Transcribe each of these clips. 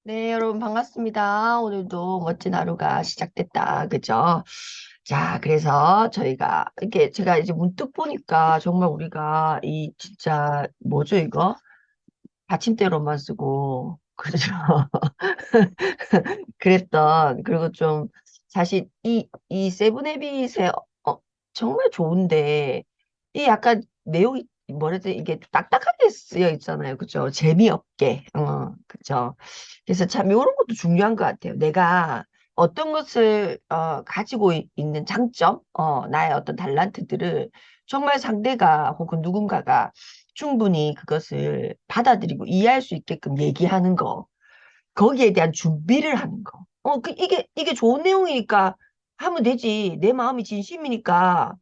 네, 여러분 반갑습니다. 오늘도 멋진 하루가 시작됐다. 그죠? 자, 그래서 저희가 이렇게 제가 이제 문득 보니까 정말 우리가 이 진짜 뭐죠 이거? 받침대로만 쓰고 그죠? 그랬던 그리고 좀 사실 이 세븐헤빗의 정말 좋은데 이 약간 내용이 뭐라 해야 돼 이게 딱딱하게 쓰여 있잖아요. 그죠? 재미없게. 그죠? 그래서 참 이런 것도 중요한 것 같아요. 내가 어떤 것을 가지고 있는 장점, 나의 어떤 달란트들을 정말 상대가 혹은 누군가가 충분히 그것을 받아들이고 이해할 수 있게끔 얘기하는 거. 거기에 대한 준비를 하는 거. 이게 좋은 내용이니까 하면 되지. 내 마음이 진심이니까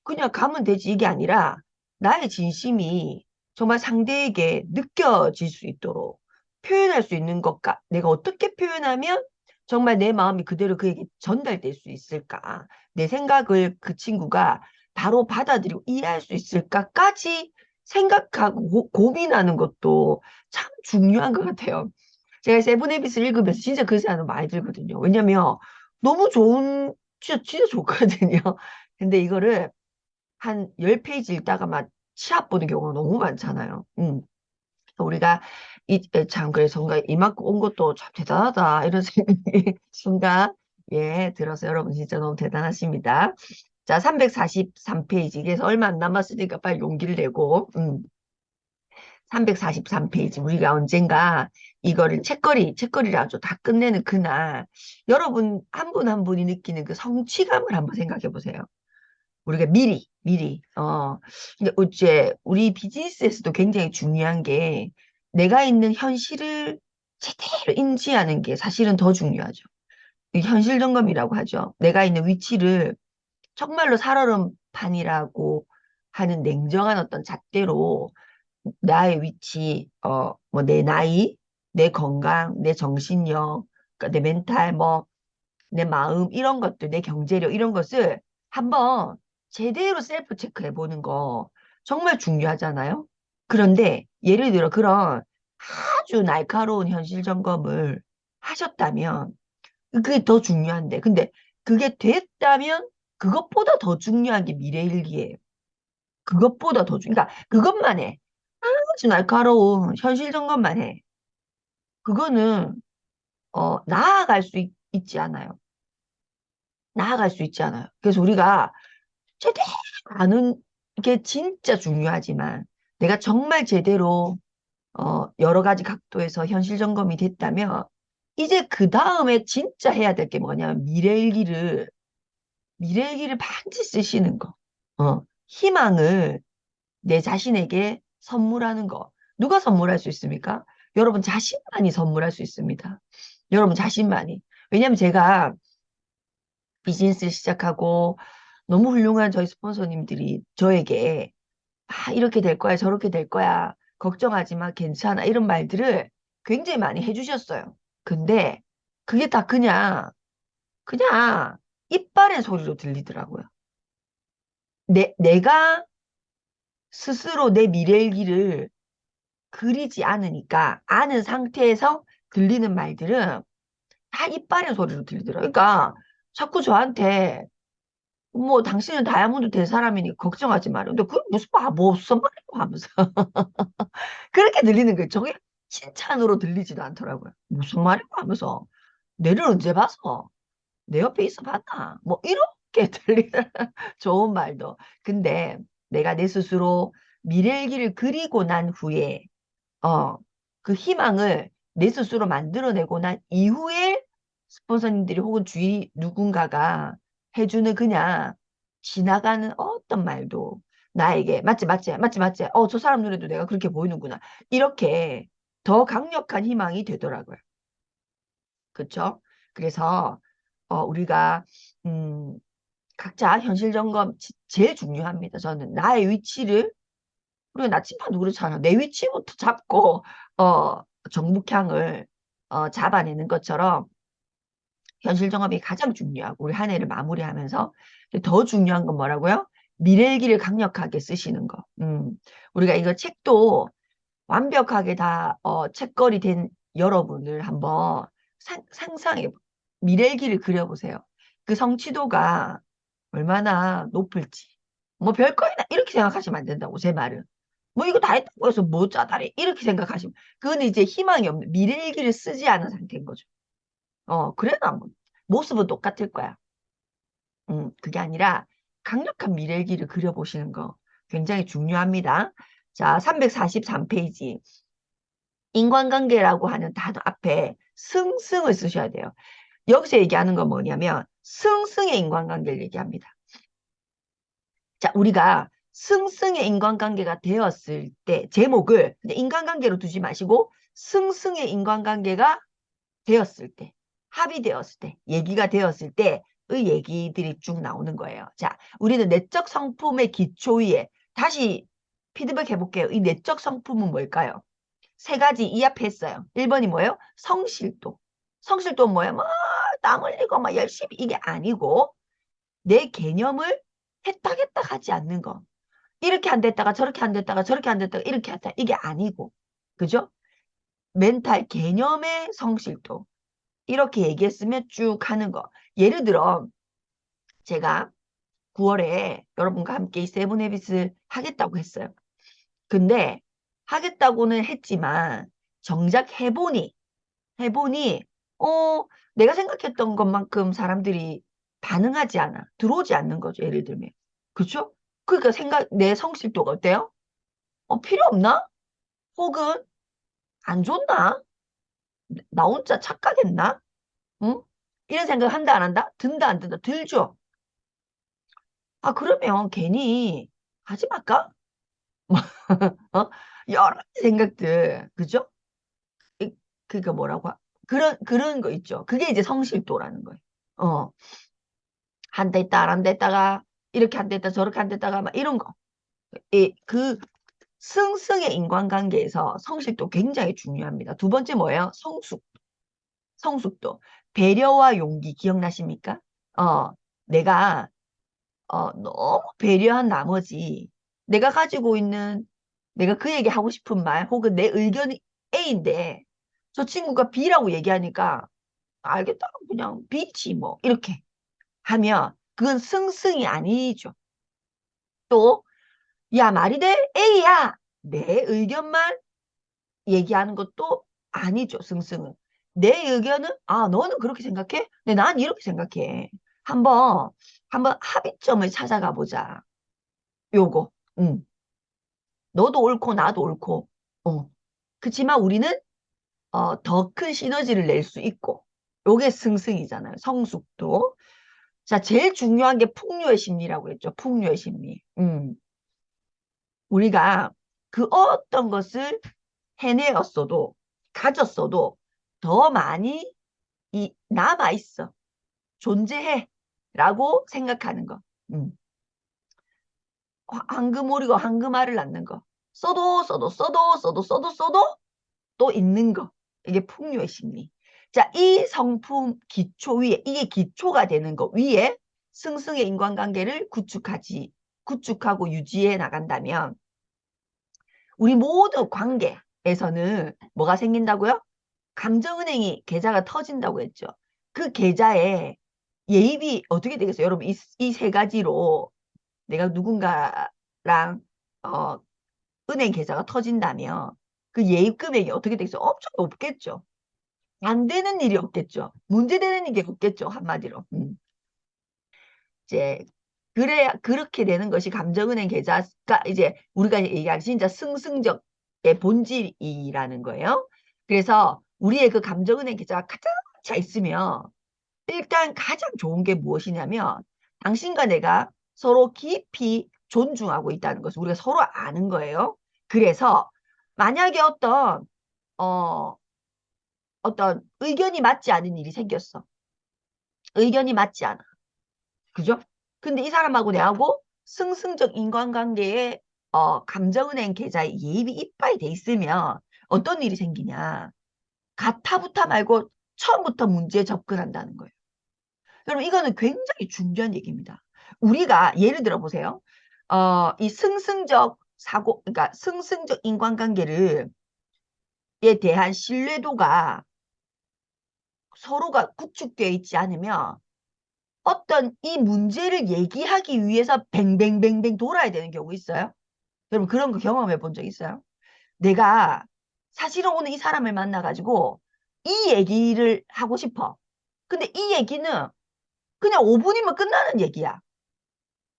그냥 가면 되지. 이게 아니라 나의 진심이 정말 상대에게 느껴질 수 있도록 표현할 수 있는 것과 내가 어떻게 표현하면 정말 내 마음이 그대로 그에게 전달될 수 있을까? 내 생각을 그 친구가 바로 받아들이고 이해할 수 있을까까지 생각하고 고민하는 것도 참 중요한 것 같아요. 제가 세븐헤빗을 읽으면서 진짜 그 생각 많이 들거든요. 왜냐면 너무 좋은, 진짜 좋거든요. 근데 이거를 한 10페이지 읽다가 막 시합 보는 경우가 너무 많잖아요. 우리가 참 그래서 뭔가 이만큼 온 것도 참 대단하다 이런 생각이 순간 들어서 여러분 진짜 너무 대단하십니다. 자, 343페이지. 그래서 얼마 안 남았으니까 빨리 용기를 내고 343페이지. 우리가 언젠가 이거를 책거리를 아주 다 끝내는 그날, 여러분 한 분 한 분이 느끼는 그 성취감을 한번 생각해 보세요. 우리가 미리. 근데 어째 우리 비즈니스에서도 굉장히 중요한 게 내가 있는 현실을 제대로 인지하는 게 사실은 더 중요하죠. 이 현실 점검이라고 하죠. 내가 있는 위치를 정말로 살얼음판이라고 하는 냉정한 어떤 잣대로 나의 위치, 뭐 내 나이, 내 건강, 내 정신력, 그러니까 내 멘탈, 뭐 내 마음 이런 것들, 내 경제력 이런 것을 한번 제대로 셀프 체크해 보는 거 정말 중요하잖아요. 그런데 예를 들어 그런 아주 날카로운 현실 점검을 하셨다면 그게 더 중요한데 근데 그게 됐다면 그것보다 더 중요한 게 미래일기예요. 그것보다 더 그러니까 그것만 해. 아주 날카로운 현실 점검만 해. 그거는 나아갈 수 있지 않아요. 나아갈 수 있지 않아요. 그래서 우리가 제대로 아는 게 진짜 중요하지만 내가 정말 제대로 여러 가지 각도에서 현실 점검이 됐다면 이제 그 다음에 진짜 해야 될 게 뭐냐면 미래일기를 반드시 쓰시는 거. 희망을 내 자신에게 선물하는 거. 누가 선물할 수 있습니까? 여러분 자신만이 선물할 수 있습니다. 여러분 자신만이. 왜냐면 제가 비즈니스를 시작하고 너무 훌륭한 저희 스폰서님들이 저에게 이렇게 될 거야, 저렇게 될 거야, 걱정하지 마, 괜찮아 이런 말들을 굉장히 많이 해주셨어요. 근데 그게 다 그냥 이빨의 소리로 들리더라고요. 내가 스스로 내 미래일기를 그리지 않으니까 아는 상태에서 들리는 말들은 다 이빨의 소리로 들리더라고요. 그러니까 자꾸 저한테 뭐 당신은 다이아몬드 될 사람이니 걱정하지 마라. 근데 그게 무슨 바보 없어 말이고 하면서 그렇게 들리는 거예요. 저게 칭찬으로 들리지도 않더라고요. 무슨 말이고 하면서 내를 언제 봐서 내 옆에 있어 봤나? 뭐 이렇게 들리는 좋은 말도. 근데 내가 내 스스로 미래일기를 그리고 난 후에 어, 그 희망을 내 스스로 만들어내고 난 이후에 스폰서님들이 혹은 주위 누군가가 해주는 그냥 지나가는 어떤 말도 나에게 맞지. 저 사람 눈에도 내가 그렇게 보이는구나. 이렇게 더 강력한 희망이 되더라고요. 그렇죠? 그래서 우리가 음, 각자 현실 점검 제일 중요합니다. 저는 나의 위치를 그리고 나침반도 그렇잖아. 내 위치부터 잡고 정북향을 잡아내는 것처럼 현실 정업이 가장 중요하고 우리 한 해를 마무리하면서 더 중요한 건 뭐라고요? 미래일기를 강력하게 쓰시는 거. 우리가 이거 책도 완벽하게 다 책거리 된 여러분을 한번 상상해, 미래일기를 그려보세요. 그 성취도가 얼마나 높을지. 뭐 별거이나 이렇게 생각하시면 안 된다고, 제 말은. 뭐 이거 다 했다고 해서 뭐 짜다리 이렇게 생각하시면 그건 이제 희망이 없는 미래일기를 쓰지 않은 상태인 거죠. 그래도 뭐 모습은 똑같을 거야. 그게 아니라 강력한 미래일기를 그려보시는 거 굉장히 중요합니다. 자, 343페이지. 인간관계라고 하는 단어 앞에 승승을 쓰셔야 돼요. 여기서 얘기하는 건 뭐냐면 승승의 인간관계를 얘기합니다. 자, 우리가 승승의 인간관계가 되었을 때 제목을 인간관계로 두지 마시고 승승의 인간관계가 되었을 때, 합의되었을 때, 얘기가 되었을 때의 얘기들이 쭉 나오는 거예요. 자, 우리는 내적 성품의 기초 위에 다시 피드백 해볼게요. 이 내적 성품은 뭘까요? 세 가지 이 앞에 했어요. 1번이 뭐예요? 성실도. 성실도 뭐예요? 뭐, 땀 흘리고 막 열심히 이게 아니고 내 개념을 했다겠다 하지 않는 거. 이렇게 안 됐다가 저렇게 안 됐다가 저렇게 안 됐다가 이렇게 했다. 이게 아니고. 그죠? 멘탈 개념의 성실도. 이렇게 얘기했으면 쭉 하는 거. 예를 들어 제가 9월에 여러분과 함께 이 세븐 헤비스 하겠다고 했어요. 근데 하겠다고는 했지만 정작 해보니 내가 생각했던 것만큼 사람들이 반응하지 않아. 들어오지 않는 거죠. 예를 들면. 그렇죠? 그러니까 내 성실도가 어때요? 필요 없나? 혹은 안 좋나? 나 혼자 착각했나? 응? 이런 생각 한다 안 한다? 든다 안 든다? 들죠? 아, 그러면 괜히 하지 말까? 어? 여러 가지 생각들, 그죠? 이- 그러니까 그런 거 있죠. 그게 이제 성실도라는 거예요. 어, 한다 했다, 안 한다 했다가, 이렇게 한다 했다, 저렇게 한다 했다가, 막 이런 거. 그 승승의 인간관계에서 성실도 굉장히 중요합니다. 두 번째 뭐예요? 성숙도. 배려와 용기 기억나십니까? 어, 내가 너무 배려한 나머지 내가 가지고 있는 내가 그에게 하고 싶은 말 혹은 내 의견이 A인데 저 친구가 B라고 얘기하니까 알겠다 그냥 B지 뭐 이렇게 하면 그건 승승이 아니죠. 또 야 말이 돼? A야 내 의견만 얘기하는 것도 아니죠. 승승은 내 의견은 너는 그렇게 생각해? 근데 난 이렇게 생각해. 한번 합의점을 찾아가 보자. 요거. 응. 너도 옳고 나도 옳고. 어. 그치만 우리는 더 큰 시너지를 낼 수 있고. 요게 승승이잖아요. 성숙도. 자, 제일 중요한 게 풍요의 심리라고 했죠. 풍요의 심리. 우리가 그 어떤 것을 해내었어도 가졌어도 더 많이 남아 있어. 존재해. 라고 생각하는 거. 음. 황금오리고 황금알을 낳는 거. 써도 또 있는 거. 이게 풍요의 심리. 자, 이 성품 기초 위에, 이게 기초가 되는 거 위에 승승의 인간관계를 구축하고 유지해 나간다면 우리 모두 관계에서는 뭐가 생긴다고요? 감정은행이 계좌가 터진다고 했죠. 그 계좌에 예입이 어떻게 되겠어요? 여러분, 이 세 가지로 내가 누군가랑 어, 은행 계좌가 터진다면 그 예입 금액이 어떻게 되겠어요? 엄청 높겠죠. 안 되는 일이 없겠죠. 문제되는 일이 없겠죠. 한마디로. 이제 그렇게 되는 것이 감정은행 계좌가 이제 우리가 얘기하는 진짜 승승적의 본질이라는 거예요. 그래서 우리의 그 감정은행 계좌가 가장 차 있으면 일단 가장 좋은 게 무엇이냐면 당신과 내가 서로 깊이 존중하고 있다는 것을 우리가 서로 아는 거예요. 그래서 만약에 어, 어떤 의견이 맞지 않은 일이 생겼어. 의견이 맞지 않아. 그죠? 근데 이 사람하고 내하고 승승적 인간관계에 감정은행 계좌에 예입이 이빠이 돼 있으면 어떤 일이 생기냐. 가타부타 말고 처음부터 문제에 접근한다는 거예요. 여러분 이거는 굉장히 중요한 얘기입니다. 우리가 예를 들어 보세요. 이 승승적 사고, 그러니까 승승적 인간관계를 대한 신뢰도가 서로가 구축되어 있지 않으면 어떤 이 문제를 얘기하기 위해서 뱅뱅뱅뱅 돌아야 되는 경우 있어요? 여러분 그런 거 경험해 본 적 있어요? 내가 사실은 오늘 이 사람을 만나가지고 이 얘기를 하고 싶어. 근데 이 얘기는 그냥 5분이면 끝나는 얘기야.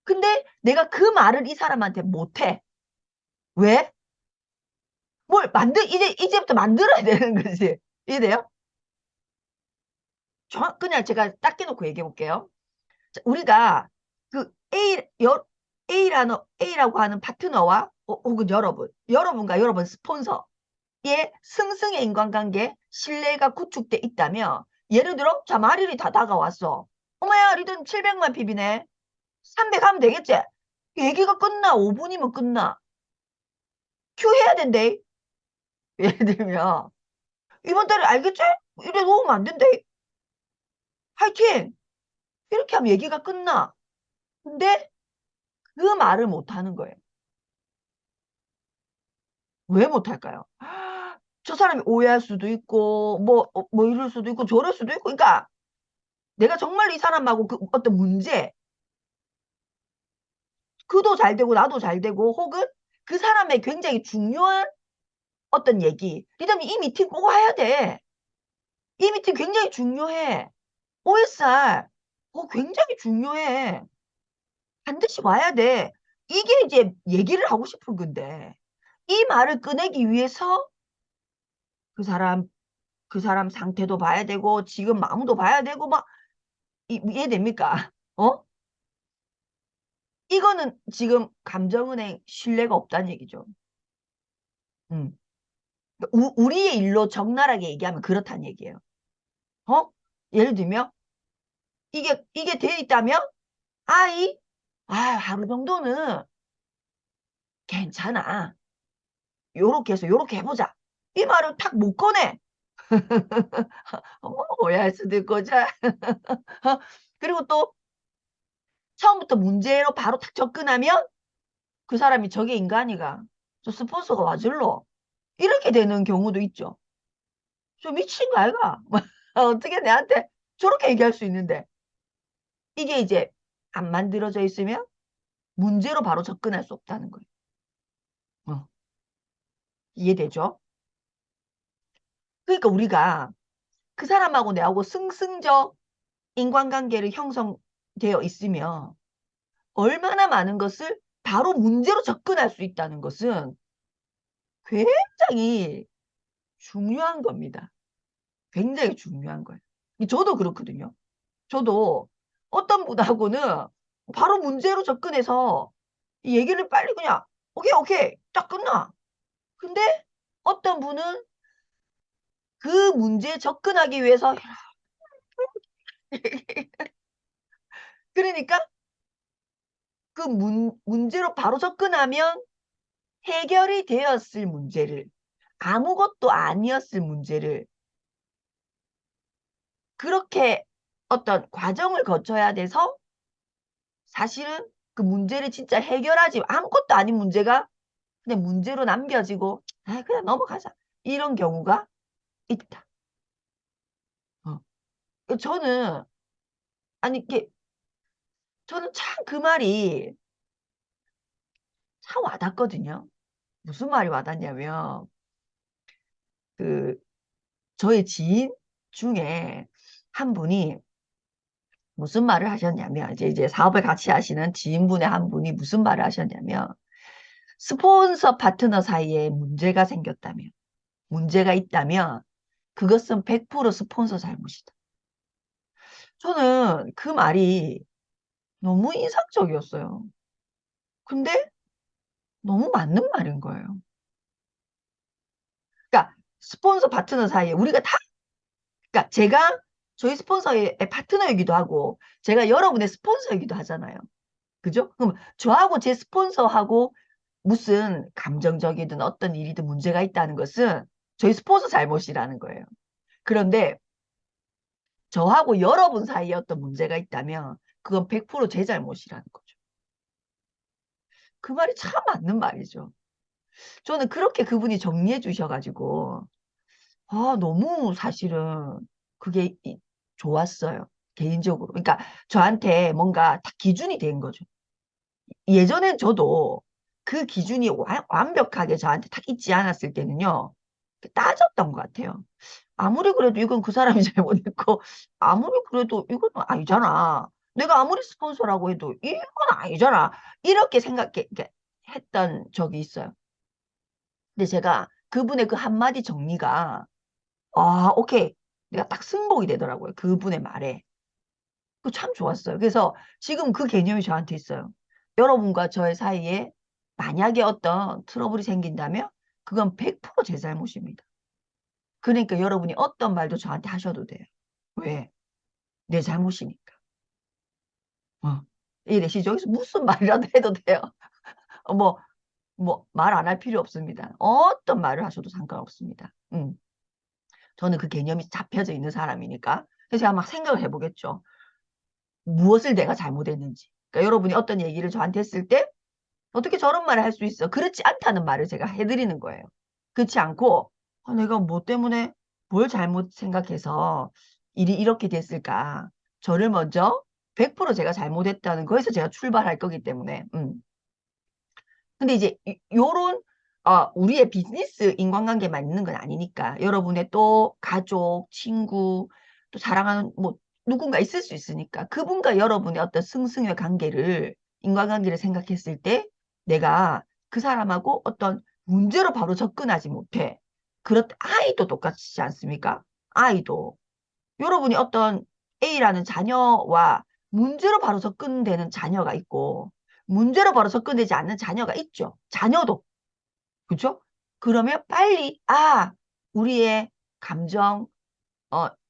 근데 내가 그 말을 이 사람한테 못해. 왜? 이제부터 만들어야 되는 거지. 이해돼요? 그냥 제가 딱 깨놓고 얘기해 볼게요. 자, 우리가 그 A라고 하는 파트너와 혹은 여러분과 여러분 스폰서의 승승의 인간관계, 신뢰가 구축돼 있다면 예를 들어 자 마릴이 다 다가왔어. 어머야 리든 700만 PB네. 300 하면 되겠지? 얘기가 끝나. 5분이면 끝나. 큐 해야 된대. 예를 들면 이번 달에 알겠지? 이래 놓으면 안 된대. 화이팅! 이렇게 하면 얘기가 끝나. 근데 그 말을 못 하는 거예요. 왜 못할까요? 저 사람이 오해할 수도 있고, 뭐 이럴 수도 있고, 저럴 수도 있고. 그러니까 내가 정말 이 사람하고 그 어떤 문제, 그도 잘 되고, 나도 잘 되고, 혹은 그 사람의 굉장히 중요한 어떤 얘기. 그다음에 이 미팅 꼭 와야 돼. 이 미팅 굉장히 중요해. OSR. 굉장히 중요해. 반드시 와야 돼. 이게 이제 얘기를 하고 싶은 건데, 이 말을 꺼내기 위해서 그 사람, 그 사람 상태도 봐야 되고, 지금 마음도 봐야 되고, 막, 이해됩니까? 어? 이거는 지금 감정은행 신뢰가 없다는 얘기죠. 음. 우리의 일로 적나라하게 얘기하면 그렇다는 얘기예요. 어? 예를 들면, 이게 되어 있다면, 아이, 하루 정도는 괜찮아. 요렇게 해서 요렇게 해보자. 이 말을 탁 못 꺼내. 오해할 수도 있고, 자. 그리고 또, 처음부터 문제로 바로 탁 접근하면, 그 사람이 저게 인간이가. 저 스폰서가 와줄러. 이렇게 되는 경우도 있죠. 저 미친 거 아이가? 어떻게 내한테 저렇게 얘기할 수 있는데. 이게 이제 안 만들어져 있으면 문제로 바로 접근할 수 없다는 거예요. 어, 이해되죠? 그러니까 우리가 그 사람하고 내하고 승승적 인간관계를 형성되어 있으면 얼마나 많은 것을 바로 문제로 접근할 수 있다는 것은 굉장히 중요한 겁니다. 굉장히 중요한 거예요. 저도 그렇거든요. 저도 어떤 분하고는 바로 문제로 접근해서 이 얘기를 빨리 그냥 오케이 오케이 딱 끝나. 근데 어떤 분은 그 문제에 접근하기 위해서 그러니까 그 문제로 바로 접근하면 해결이 되었을 문제를 아무것도 아니었을 문제를 그렇게 어떤 과정을 거쳐야 돼서 사실은 그 문제를 진짜 해결하지 아무것도 아닌 문제가 그냥 문제로 남겨지고 그냥 넘어가자 이런 경우가 있다. 저는 아니 이게 저는 참 그 말이 참 와닿거든요. 무슨 말이 와닿냐면 그 저의 지인 중에 한 분이 무슨 말을 하셨냐면 이제 사업을 같이 하시는 지인분의 한 분이 무슨 말을 하셨냐면 스폰서 파트너 사이에 문제가 생겼다면 문제가 있다면 그것은 100% 스폰서 잘못이다. 저는 그 말이 너무 인상적이었어요. 근데 너무 맞는 말인 거예요. 그러니까 스폰서 파트너 사이에 우리가 다 그러니까 제가 저희 스폰서의 파트너이기도 하고 제가 여러분의 스폰서이기도 하잖아요. 그죠? 그럼 저하고 제 스폰서하고 무슨 감정적이든 어떤 일이든 문제가 있다는 것은 저희 스폰서 잘못이라는 거예요. 그런데 저하고 여러분 사이에 어떤 문제가 있다면 그건 100%제 잘못이라는 거죠. 그 말이 참 맞는 말이죠. 저는 그렇게 그분이 정리해 주셔가지고 너무 사실은 그게 좋았어요. 개인적으로. 그러니까 저한테 뭔가 다 기준이 된 거죠. 예전엔 저도 그 기준이 완벽하게 저한테 딱 있지 않았을 때는요. 따졌던 것 같아요. 아무리 그래도 이건 그 사람이 잘못했고, 아무리 그래도 이건 아니잖아. 내가 아무리 스폰서라고 해도 이건 아니잖아. 이렇게 했던 적이 있어요. 근데 제가 그분의 그 한마디 정리가, 오케이. 내가 딱 승복이 되더라고요. 그분의 말에. 그 참 좋았어요. 그래서 지금 그 개념이 저한테 있어요. 여러분과 저의 사이에 만약에 어떤 트러블이 생긴다면 그건 100%제 잘못입니다. 그러니까 여러분이 어떤 말도 저한테 하셔도 돼요. 왜? 내 잘못이니까. 어. 이래시죠? 여기서 무슨 말이라도 해도 돼요. 어, 뭐, 말 안 할 필요 없습니다. 어떤 말을 하셔도 상관없습니다. 저는 그 개념이 잡혀져 있는 사람이니까. 그래서 제가 막 생각을 해보겠죠. 무엇을 내가 잘못했는지. 그러니까 여러분이 어떤 얘기를 저한테 했을 때 어떻게 저런 말을 할 수 있어? 그렇지 않다는 말을 제가 해드리는 거예요. 그렇지 않고 내가 뭐 때문에 뭘 잘못 생각해서 일이 이렇게 됐을까? 저를 먼저 100% 제가 잘못했다는 거에서 제가 출발할 거기 때문에 근데 이제 요런 우리의 비즈니스 인간관계만 있는 건 아니니까 여러분의 또 가족, 친구, 또 사랑하는 뭐 누군가 있을 수 있으니까 그분과 여러분의 어떤 승승의 관계를 인간관계를 생각했을 때 내가 그 사람하고 어떤 문제로 바로 접근하지 못해. 그렇 아이도 똑같지 않습니까? 아이도 여러분이 어떤 A라는 자녀와 문제로 바로 접근되는 자녀가 있고 문제로 바로 접근되지 않는 자녀가 있죠. 자녀도. 그죠? 그러면 빨리 우리의 감정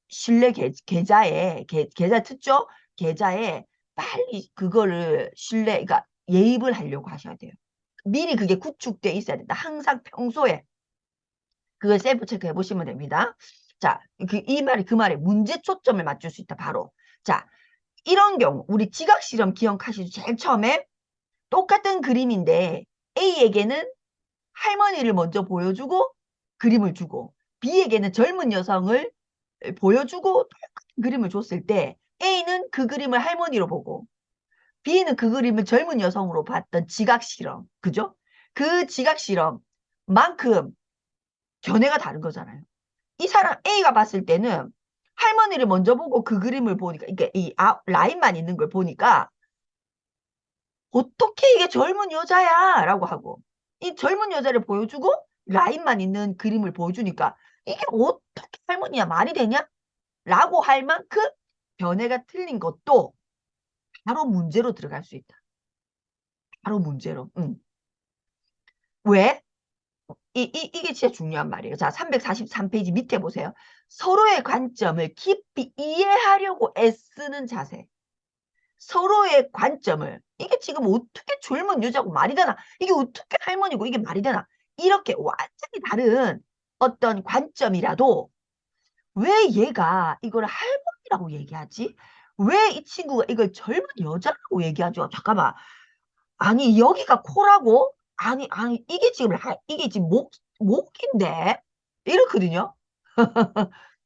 신뢰 계좌에 계좌 듣죠? 계좌에 빨리 그거를 그러니까 예입을 하려고 하셔야 돼요. 미리 그게 구축돼 있어야 된다. 항상 평소에 그걸 셀프 체크해 보시면 됩니다. 자, 그 말에 문제 초점을 맞출 수 있다, 바로. 자, 이런 경우, 우리 지각 실험 기억하시죠? 제일 처음에 똑같은 그림인데, A에게는 할머니를 먼저 보여주고, 그림을 주고, B에게는 젊은 여성을 보여주고, 똑같은 그림을 줬을 때, A는 그 그림을 할머니로 보고, B는 그 그림을 젊은 여성으로 봤던 지각 실험. 그죠? 그 지각 실험만큼 견해가 다른 거잖아요. 이 사람 A가 봤을 때는 할머니를 먼저 보고 그 그림을 보니까 이게 라인만 있는 걸 보니까 어떻게 이게 젊은 여자야 라고 하고 이 젊은 여자를 보여주고 라인만 있는 그림을 보여주니까 이게 어떻게 할머니야 말이 되냐? 라고 할 만큼 견해가 틀린 것도 바로 문제로 들어갈 수 있다. 바로 문제로. 왜? 이게 진짜 중요한 말이에요. 자, 343페이지 밑에 보세요. 서로의 관점을 깊이 이해하려고 애쓰는 자세. 서로의 관점을 이게 지금 어떻게 젊은 여자고 말이 되나? 이게 어떻게 할머니고 이게 말이 되나? 이렇게 완전히 다른 어떤 관점이라도 왜 얘가 이걸 할머니라고 얘기하지? 왜 이 친구가 이걸 젊은 여자라고 얘기하죠? 잠깐만. 아니 여기가 코라고? 아니 이게 지금 목인데 이렇거든요.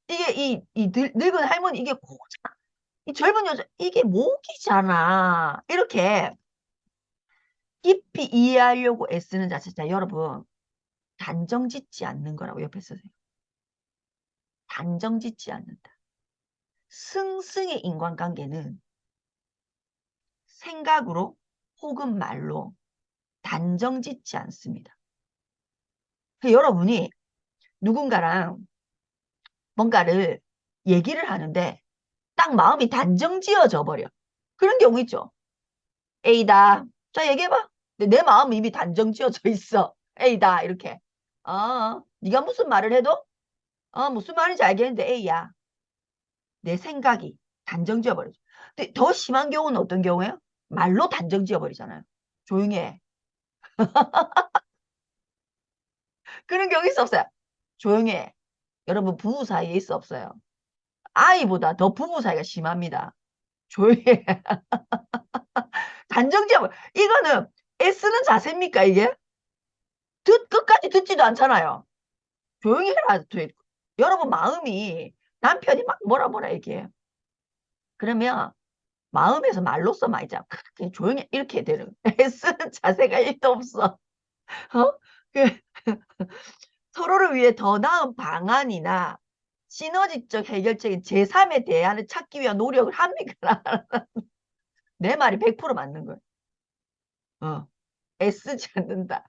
이게 늙은 할머니 이게 코잖아. 이 젊은 여자 이게 목이잖아. 이렇게 깊이 이해하려고 애쓰는 자체자 여러분 단정 짓지 않는 거라고 옆에 쓰세요. 단정 짓지 않는다. 승승의 인간관계는 생각으로 혹은 말로 단정 짓지 않습니다. 여러분이 누군가랑 뭔가를 얘기를 하는데 딱 마음이 단정 지어져 버려. 그런 경우 있죠. A다. 자, 얘기해봐. 근데 내 마음이 이미 단정 지어져 있어. A다. 이렇게. 네가 무슨 말을 해도 무슨 말인지 알겠는데 A야. 내 생각이 단정 지어버리죠. 근데 더 심한 경우는 어떤 경우예요? 말로 단정 지어버리잖아요. 조용히 해. 그런 경우 있어 없어요? 조용히 해. 여러분 부부 사이에 있어 없어요? 아이보다 더 부부 사이가 심합니다. 조용히 해. 단정 지어버려. 이거는 애쓰는 자세입니까 이게? 끝까지 듣지도 않잖아요. 조용히 해라. 여러분 마음이 남편이 막 뭐라 뭐라 얘기해요. 그러면 마음에서 말로써 말이죠. 그냥 조용히 이렇게 되는 애쓰는 자세가 1도 없어. 어? 그 서로를 위해 더 나은 방안이나 시너지적 해결책인 제3의 대안을 찾기 위한 노력을 합니까? 내 말이 100% 맞는 거예요. 애쓰지 않는다.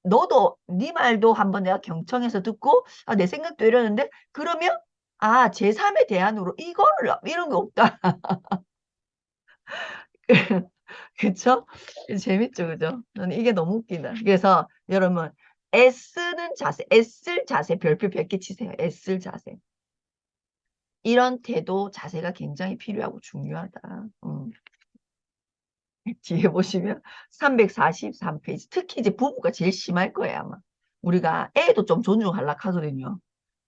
너도 네 말도 한번 내가 경청해서 듣고 아, 내 생각도 이러는데 그러면 아 제3의 대안으로 이거를 이런 거 없다. 그쵸? 재밌죠, 그죠? 저는 이게 너무 웃기다. 그래서 여러분 애쓰는 자세, 애쓸 자세 별표 100개 치세요. 애쓸 자세. 이런 태도 자세가 굉장히 필요하고 중요하다. 뒤에 보시면 343페이지. 특히 이제 부부가 제일 심할 거예요, 아마. 우리가 애도 좀 존중하려고 하거든요.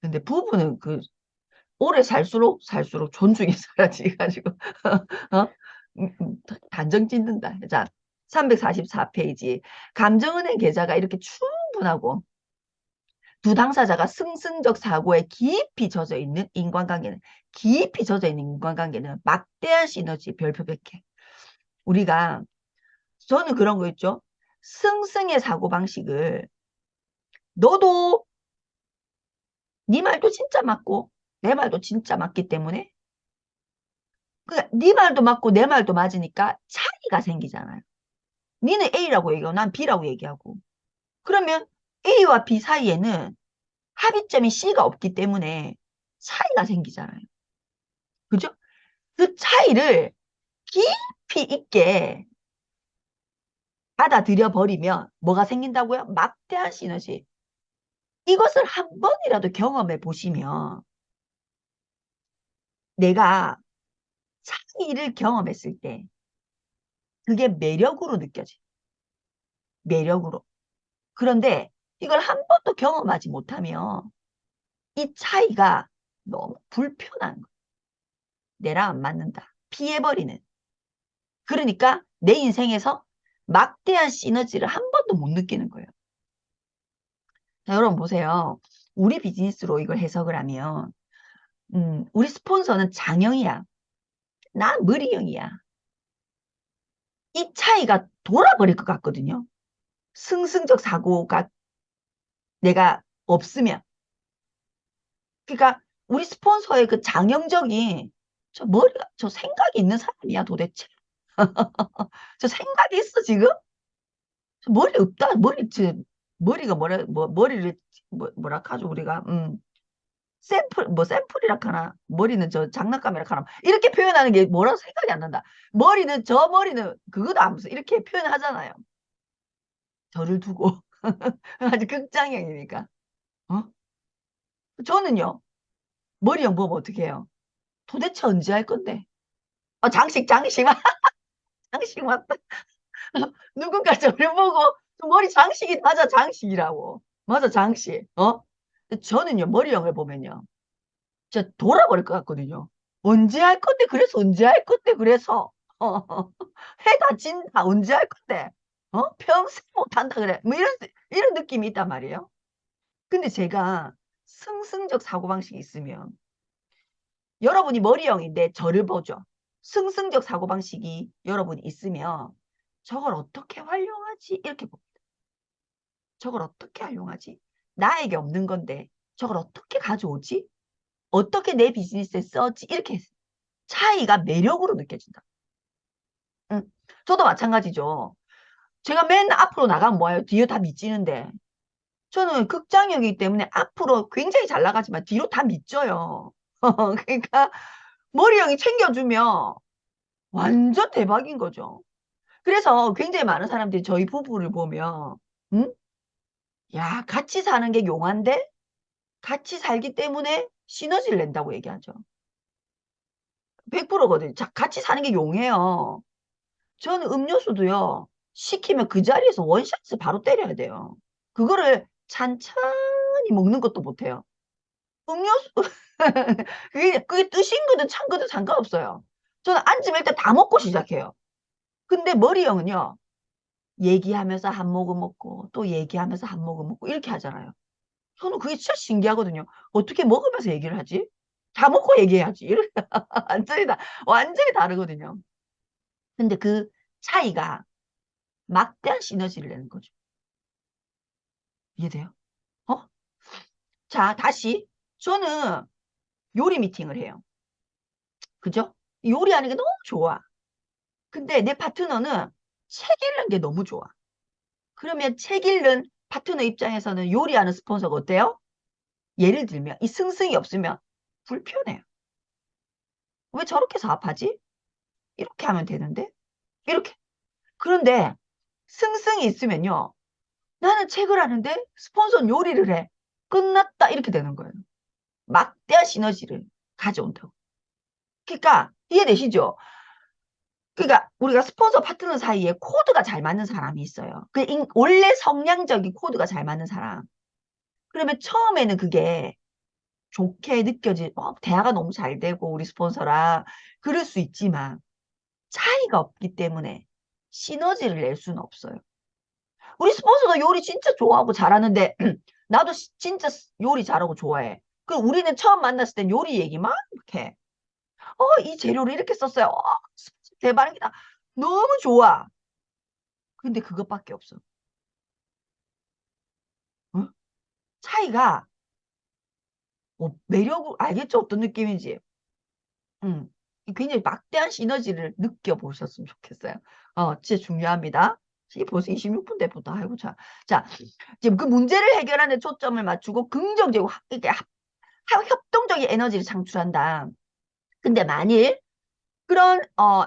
근데 부부는 그 오래 살수록 존중이 사라지가지고 어? 단정 짓는다. 자, 344페이지. 감정은행 계좌가 이렇게 충분하고 두 당사자가 승승적 사고에 깊이 젖어 있는 인간관계는 깊이 젖어 있는 인간관계는 막대한 시너지 별표 100개. 우리가 저는 그런 거 있죠. 승승의 사고방식을 너도 네 말도 진짜 맞고 내 말도 진짜 맞기 때문에 네 말도 맞고 내 말도 맞으니까 차이가 생기잖아요. 니는 A라고 얘기하고 난 B라고 얘기하고 그러면 A와 B 사이에는 합의점이 C가 없기 때문에 차이가 생기잖아요. 그죠? 그 차이를 깊이 있게 받아들여 버리면 뭐가 생긴다고요? 막대한 시너지. 이것을 한 번이라도 경험해 보시면 내가 차이를 경험했을 때 그게 매력으로 느껴져요. 매력으로. 그런데 이걸 한 번도 경험하지 못하면 이 차이가 너무 불편한 거예요. 내랑 안 맞는다. 피해버리는. 그러니까 내 인생에서 막대한 시너지를 한 번도 못 느끼는 거예요. 자, 여러분 보세요. 우리 비즈니스로 이걸 해석을 하면 우리 스폰서는 장형이야. 난 머리형이야. 이 차이가 돌아버릴 것 같거든요. 승승적 사고가 내가 없으면. 그러니까 우리 스폰서의 그 장형적인 저 머리가 저 생각이 있는 사람이야 도대체. 저 생각이 있어 지금? 저 머리 없다. 머리가 머리를 뭐라 하죠 우리가 샘플이라 하나 머리는 저 장난감이라 하나 이렇게 표현하는 게 뭐라고 생각이 안 난다. 머리는 저 머리는 그것도 안 무슨 이렇게 표현하잖아요. 저를 두고 아주 극장형이니까. 어? 저는요 머리형 보면 어떻게 해요? 도대체 언제 할 건데? 장식 장식 맞다. 누군가 저를 보고 머리 장식이 맞아 장식이라고. 맞아 장식. 저는요 머리형을 보면요. 진짜 돌아버릴 것 같거든요. 언제 할 건데 그래서 언제 할 건데 그래서 해가 진다 언제 할 건데 평생 못한다 그래 뭐 이런 느낌이 있단 말이에요. 근데 제가 승승적 사고방식이 있으면 여러분이 머리형인데 저를 보죠. 승승적 사고방식이 여러분이 있으면 저걸 어떻게 활용하지? 이렇게 봅니다. 저걸 어떻게 활용하지? 나에게 없는 건데 저걸 어떻게 가져오지? 어떻게 내 비즈니스에 써지? 이렇게 차이가 매력으로 느껴진다. 응. 저도 마찬가지죠. 제가 맨날 앞으로 나가면 뭐예요? 뒤에 다 미치는데. 저는 극장이기 때문에 앞으로 굉장히 잘 나가지만 뒤로 다 미쳐요. 그러니까 머리형이 챙겨주면 완전 대박인 거죠. 그래서 굉장히 많은 사람들이 저희 부부를 보면 응? 야 같이 사는 게 용한데 같이 살기 때문에 시너지를 낸다고 얘기하죠. 100%거든요. 같이 사는 게 용해요. 저는 음료수도요. 시키면 그 자리에서 원샷을 바로 때려야 돼요. 그거를 찬찬히 먹는 것도 못해요. 음료수 그게 뜨신 거든 찬 거든 상관없어요. 저는 앉으면 일단 다 먹고 시작해요. 근데 머리형은요. 얘기하면서 한 모금 먹고 또 얘기하면서 한 모금 먹고 이렇게 하잖아요. 저는 그게 진짜 신기하거든요. 어떻게 먹으면서 얘기를 하지? 다 먹고 얘기해야지. 이렇게 완전히 다르거든요. 근데 그 차이가 막대한 시너지를 내는 거죠. 이해돼요? 어? 자, 다시. 저는 요리 미팅을 해요. 그죠? 요리하는 게 너무 좋아. 근데 내 파트너는 책 읽는 게 너무 좋아. 그러면 책 읽는 파트너 입장에서는 요리하는 스폰서가 어때요? 예를 들면 이 승승이 없으면 불편해요. 왜 저렇게 사업하지? 이렇게 하면 되는데? 이렇게. 그런데 승승이 있으면요. 나는 책을 하는데 스폰서는 요리를 해. 끝났다. 이렇게 되는 거예요. 막대한 시너지를 가져온다고. 그러니까 이해되시죠? 그러니까 우리가 스폰서 파트너 사이에 코드가 잘 맞는 사람이 있어요. 원래 성향적인 코드가 잘 맞는 사람. 그러면 처음에는 그게 좋게 대화가 너무 잘 되고 우리 스폰서랑 그럴 수 있지만 차이가 없기 때문에 시너지를 낼 수는 없어요. 우리 스폰서도 요리 진짜 좋아하고 잘하는데 나도 진짜 요리 잘하고 좋아해. 그 우리는 처음 만났을 땐 요리 얘기만 이렇게 이 재료를 이렇게 썼어요. 대박이다. 너무 좋아. 근데 그것밖에 없어. 응? 차이가 매력을 알겠죠? 어떤 느낌인지. 음, 굉장히 막대한 시너지를 느껴보셨으면 좋겠어요. 진짜 중요합니다. 이게 벌써 26분 대부터 아이고 자, 자 지금 그 문제를 해결하는 초점을 맞추고 긍정적이고 이게 협동적인 에너지를 창출한다. 근데 만일 그런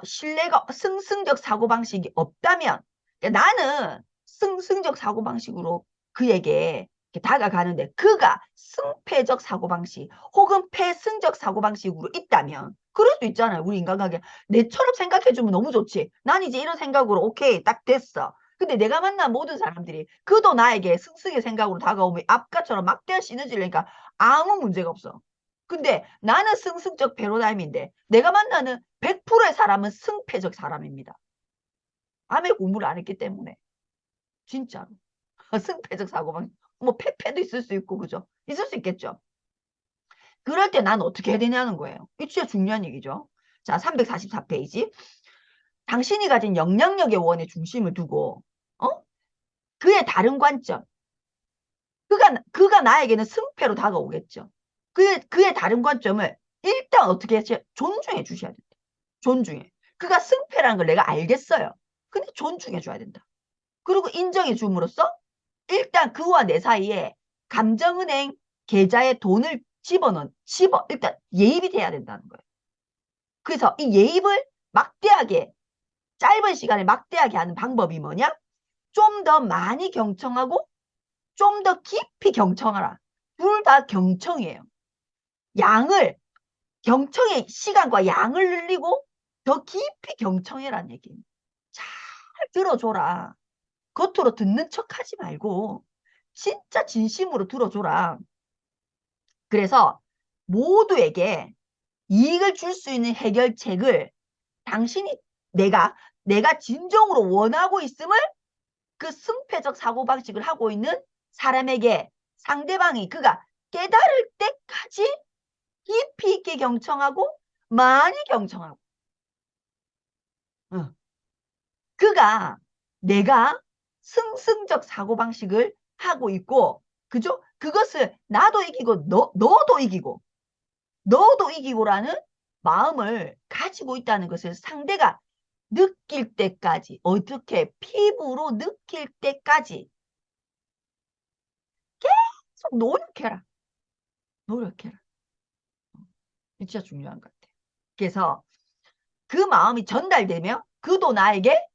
신뢰가 승승적 사고방식이 없다면 그러니까 나는 승승적 사고방식으로 그에게 이렇게 다가가는데 그가 승패적 사고방식 혹은 패승적 사고방식으로 있다면 그럴 수 있잖아요. 우리 인간관계 내처럼 생각해주면 너무 좋지. 난 이제 이런 생각으로 오케이 딱 됐어. 근데 내가 만난 모든 사람들이 그도 나에게 승승의 생각으로 다가오면 아까처럼 막대한 시너지를 내니까 아무 문제가 없어. 근데 나는 승승적 패러다임인데 내가 만나는 100%의 사람은 승패적 사람입니다. 암의 공부를 안 했기 때문에 진짜로 승패적 사고방식 뭐 패패도 있을 수 있고 그죠? 있을 수 있겠죠. 그럴 때 난 어떻게 해야 되냐는 거예요. 이게 진짜 중요한 얘기죠. 자, 344페이지. 당신이 가진 영향력의 원의 중심을 두고 어? 그의 다른 관점 그가 나에게는 승패로 다가오겠죠. 그의 다른 관점을 일단 어떻게 해서 존중해 주셔야 된다. 존중해. 그가 승패라는 걸 내가 알겠어요. 근데 존중해 줘야 된다. 그리고 인정해 줌으로써 일단 그와 내 사이에 감정은행 계좌에 돈을 일단 예입이 돼야 된다는 거예요. 그래서 이 예입을 막대하게, 짧은 시간에 막대하게 하는 방법이 뭐냐? 좀 더 많이 경청하고 좀 더 깊이 경청하라. 둘 다 경청이에요. 경청의 시간과 양을 늘리고 더 깊이 경청해라는 얘기예요. 잘 들어줘라. 겉으로 듣는 척 하지 말고 진짜 진심으로 들어줘라. 그래서 모두에게 이익을 줄 수 있는 해결책을 당신이 내가 진정으로 원하고 있음을 그 승패적 사고방식을 하고 있는 사람에게 상대방이 그가 깨달을 때까지 깊이 있게 경청하고 많이 경청하고 어. 그가 내가 승승적 사고방식을 하고 있고 그죠? 그것을 나도 이기고 너도 이기고라는 마음을 가지고 있다는 것을 상대가 느낄 때까지 어떻게 피부로 느낄 때까지 계속 노력해라. 노력해라. 이게 진짜 중요한 것 같아. 그래서 그 마음이 전달되면 그도 나에게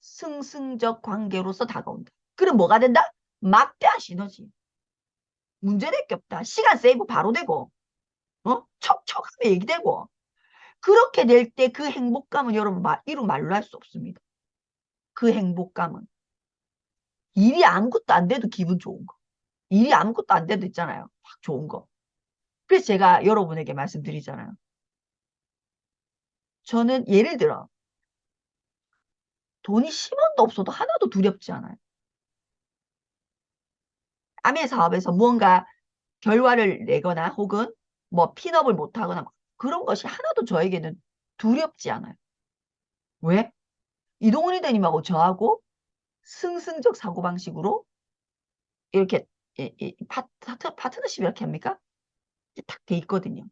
승승적 관계로서 다가온다. 그럼 뭐가 된다? 막대한 시너지. 문제될 게 없다. 시간 세이브 바로 되고, 척척하게 얘기되고. 그렇게 될 때 그 행복감은 여러분 이루 말로 할 수 없습니다. 그 행복감은. 일이 아무것도 안 돼도 기분 좋은 거. 일이 아무것도 안 돼도 있잖아요. 확 좋은 거. 그래서 제가 여러분에게 말씀드리잖아요. 저는 예를 들어 돈이 10원도 없어도 하나도 두렵지 않아요. 남의 사업에서 무언가 결과를 내거나 혹은 뭐 핀업을 못하거나 그런 것이 하나도 저에게는 두렵지 않아요. 왜? 이동훈 리더님하고 저하고 승승적 사고방식으로 이렇게 파트너십 이렇게 합니까? 딱 돼 있거든요.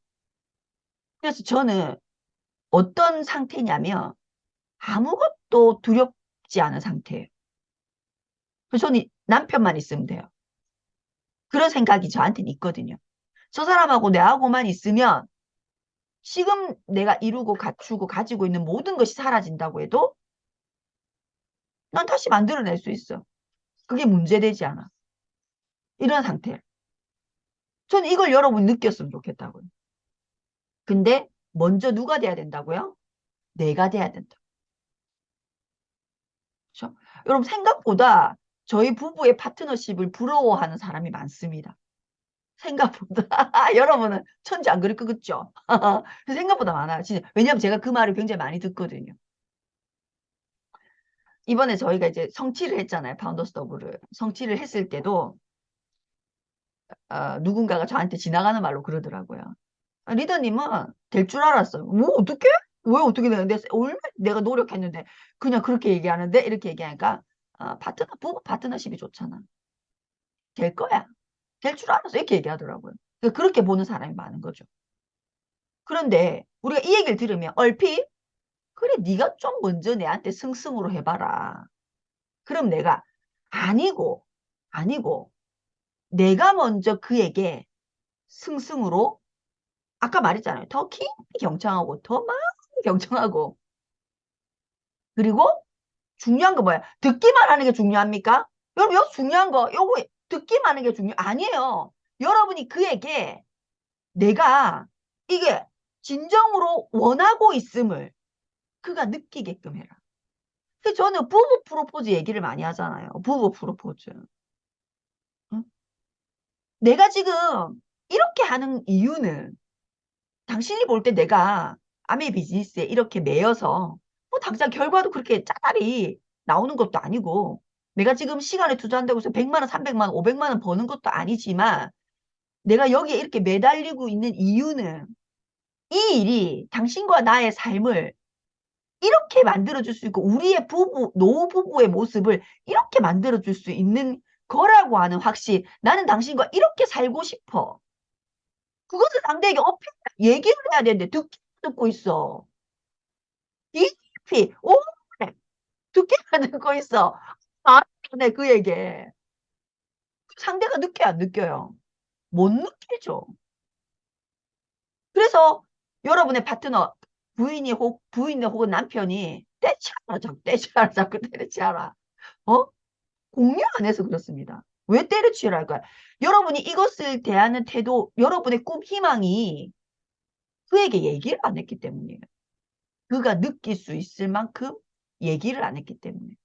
그래서 저는 어떤 상태냐면 아무것도 두렵지 않은 상태예요. 그래서 저는 남편만 있으면 돼요. 그런 생각이 저한테는 있거든요. 저 사람하고 내하고만 있으면 지금 내가 이루고 갖추고 가지고 있는 모든 것이 사라진다고 해도 난 다시 만들어낼 수 있어. 그게 문제되지 않아. 이런 상태. 저는 이걸 여러분 느꼈으면 좋겠다고요. 근데 먼저 누가 돼야 된다고요? 내가 돼야 된다. 그렇죠? 여러분 생각보다 저희 부부의 파트너십을 부러워하는 사람이 많습니다. 생각보다 여러분은 천지 안 그럴 것 같죠? 생각보다 많아요. 진짜. 왜냐하면 제가 그 말을 굉장히 많이 듣거든요. 이번에 저희가 이제 성취를 했잖아요. 파운더스 더블을. 성취를 했을 때도 누군가가 저한테 지나가는 말로 그러더라고요. 리더님은 될 줄 알았어요. 뭐 어떻게? 왜 어떻게 되는데? 얼마나 내가 노력했는데 그냥 그렇게 얘기하는데 이렇게 얘기하니까 부부 파트너십이 좋잖아. 될 거야. 될 줄 알았어. 이렇게 얘기하더라고요. 그러니까 그렇게 보는 사람이 많은 거죠. 그런데 우리가 이 얘기를 들으면 얼핏 그래 네가 좀 먼저 내한테 승승으로 해봐라. 그럼 내가 아니고 아니고 내가 먼저 그에게 승승으로 아까 말했잖아요. 더 깊이 경청하고 더 많이 경청하고 그리고 중요한 거 뭐야? 듣기만 하는 게 중요합니까? 여러분 여기 중요한 거 요거 듣기만 하는 게 아니에요. 여러분이 그에게 내가 이게 진정으로 원하고 있음을 그가 느끼게끔 해라. 그래서 저는 부부 프로포즈 얘기를 많이 하잖아요. 부부 프로포즈. 응? 내가 지금 이렇게 하는 이유는 당신이 볼 때 내가 아메 비즈니스에 이렇게 매여서 뭐 당장 결과도 그렇게 짜잘이 나오는 것도 아니고 내가 지금 시간에 투자한다고 해서 100만 원, 300만 원, 500만 원 버는 것도 아니지만 내가 여기에 이렇게 매달리고 있는 이유는 이 일이 당신과 나의 삶을 이렇게 만들어줄 수 있고 우리의 부부, 노부부의 모습을 이렇게 만들어줄 수 있는 거라고 하는 확신. 나는 당신과 이렇게 살고 싶어. 그것을 상대에게 얘기를 해야 되는데 듣고 있어. 깊이 오래 듣기만 듣고 있어. 네, 그 얘기. 상대가 느껴 안 느껴요? 못 느끼죠. 그래서 여러분의 파트너 부인이 혹은 남편이 때려치라 자꾸 때려치라. 어? 공유 안 해서 그렇습니다. 왜 때려치라 할까요? 여러분이 이것을 대하는 태도, 여러분의 꿈, 희망이 그에게 얘기를 안 했기 때문이에요. 그가 느낄 수 있을 만큼 얘기를 안 했기 때문에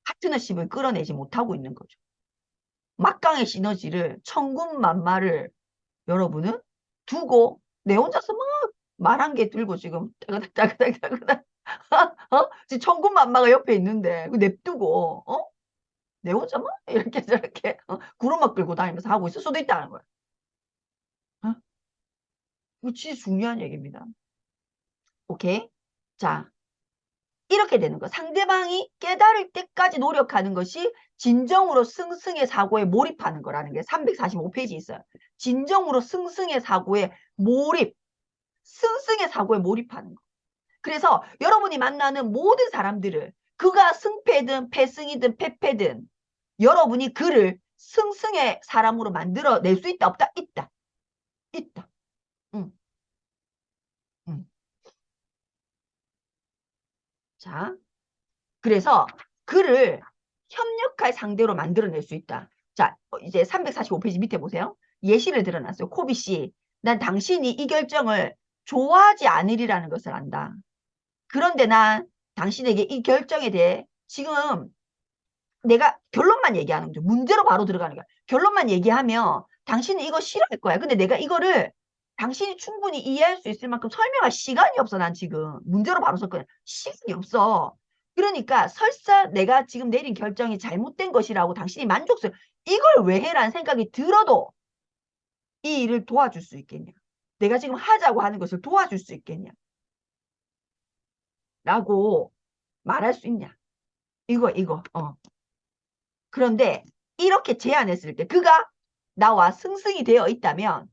파트너십을 끌어내지 못하고 있는 거죠. 막강의 시너지를 천군만마를 여러분은 두고 내 혼자서 막 말한 게 들고 지금 따그닥따그닥따그닥 지금 천군만마가 옆에 있는데 그 냅두고 내 혼자 막 이렇게 저렇게 구름막 끌고 다니면서 하고 있을 수도 있다는 거야. 이거 진짜 중요한 얘기입니다. 오케이? 자, 이렇게 되는 거. 상대방이 깨달을 때까지 노력하는 것이 진정으로 승승의 사고에 몰입하는 거라는 게 345페이지 있어요. 진정으로 승승의 사고에 몰입. 승승의 사고에 몰입하는 거. 그래서 여러분이 만나는 모든 사람들을 그가 승패든 패승이든 패패든 여러분이 그를 승승의 사람으로 만들어낼 수 있다 없다? 있다. 있다. 응. 응. 자, 그래서 그를 협력할 상대로 만들어낼 수 있다. 자, 이제 345페이지 밑에 보세요. 예시를 들어놨어요. 코비 씨, 난 당신이 이 결정을 좋아하지 않으리라는 것을 안다. 그런데 난 당신에게 이 결정에 대해 지금 내가 결론만 얘기하는 거죠. 문제로 바로 들어가는 거야. 결론만 얘기하면 당신은 이거 싫어할 거야. 근데 내가 이거를 당신이 충분히 이해할 수 있을 만큼 설명할 시간이 없어. 난 지금 문제로 바로 섰거든. 시간이 없어. 그러니까 설사 내가 지금 내린 결정이 잘못된 것이라고 당신이 이걸 왜 해라는 생각이 들어도 이 일을 도와줄 수 있겠냐? 내가 지금 하자고 하는 것을 도와줄 수 있겠냐? 라고 말할 수 있냐? 이거. 그런데 이렇게 제안했을 때 그가 나와 승승이 되어 있다면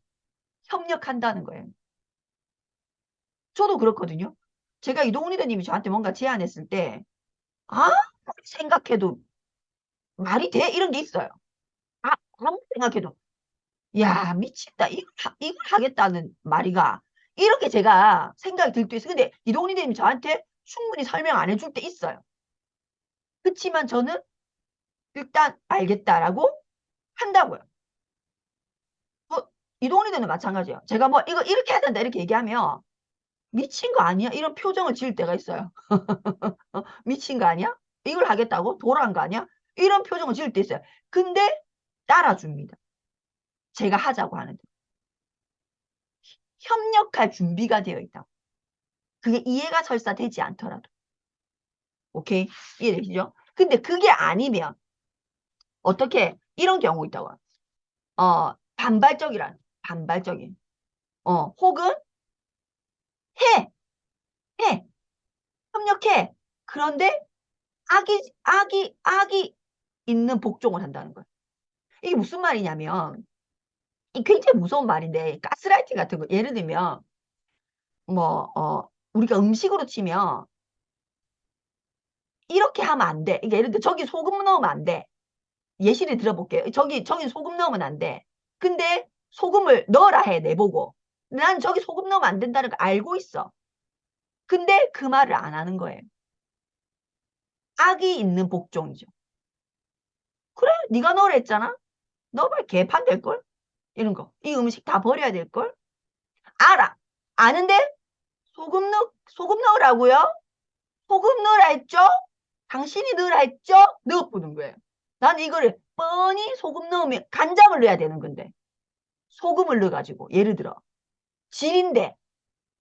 협력한다는 거예요. 저도 그렇거든요. 제가 이동훈 리더님이 저한테 뭔가 제안했을 때 아무리 생각해도 말이 돼? 이런 게 있어요. 아무리 생각해도 야 미친다. 이걸 하겠다는 말이가 이렇게 제가 생각이 들 때 있어요. 근데 이동훈 리더님이 저한테 충분히 설명 안 해줄 때 있어요. 그렇지만 저는 일단 알겠다라고 한다고요. 이동훈 리더는 마찬가지예요. 제가 뭐 이거 이렇게 해야 된다 이렇게 얘기하면 미친 거 아니야? 이런 표정을 지을 때가 있어요. 미친 거 아니야? 이걸 하겠다고? 도란 거 아니야? 이런 표정을 지을 때 있어요. 근데 따라줍니다. 제가 하자고 하는데. 협력할 준비가 되어 있다고. 그게 이해가 설사 되지 않더라도. 오케이? 이해되시죠? 근데 그게 아니면 어떻게 이런 경우 있다고. 반발적인. 혹은 해, 해, 협력해. 그런데 악이 있는 복종을 한다는 거예요. 이게 무슨 말이냐면, 이 굉장히 무서운 말인데, 가스라이팅 같은 거, 예를 들면, 뭐, 우리가 음식으로 치면, 이렇게 하면 안 돼. 이게 예를 들어, 저기 소금 넣으면 안 돼. 예시를 들어볼게요. 저기 소금 넣으면 안 돼. 근데 소금을 넣어라 해, 내보고. 난 저기 소금 넣으면 안 된다는 거 알고 있어. 근데 그 말을 안 하는 거예요. 악이 있는 복종이죠. 그래, 네가 넣으라 했잖아. 넣어봐, 개판 될걸? 이런 거. 이 음식 다 버려야 될걸? 알아. 아는데 소금 넣으라고요? 소금 넣으라 했죠? 당신이 넣으라 했죠? 넣어보는 거예요. 난 이거를 뻔히 소금 넣으면 간장을 넣어야 되는 건데 소금을 넣어가지고 예를 들어 질인데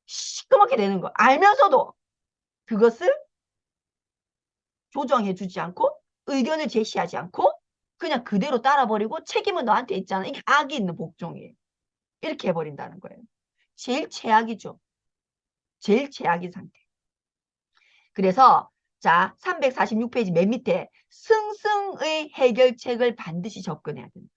시꺼멓게 되는 거 알면서도 그것을 조정해 주지 않고 의견을 제시하지 않고 그냥 그대로 따라버리고 책임은 너한테 있잖아. 이게 악이 있는 복종이에요. 이렇게 해버린다는 거예요. 제일 최악이죠. 제일 최악인 상태. 그래서 자 346페이지 맨 밑에 승승의 해결책을 반드시 접근해야 됩니다.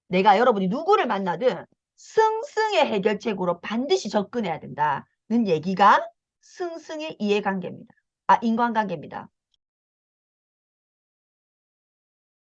내가 여러분이 누구를 만나든 승승의 해결책으로 반드시 접근해야 된다는 얘기가 승승의 이해관계입니다. 인간관계입니다.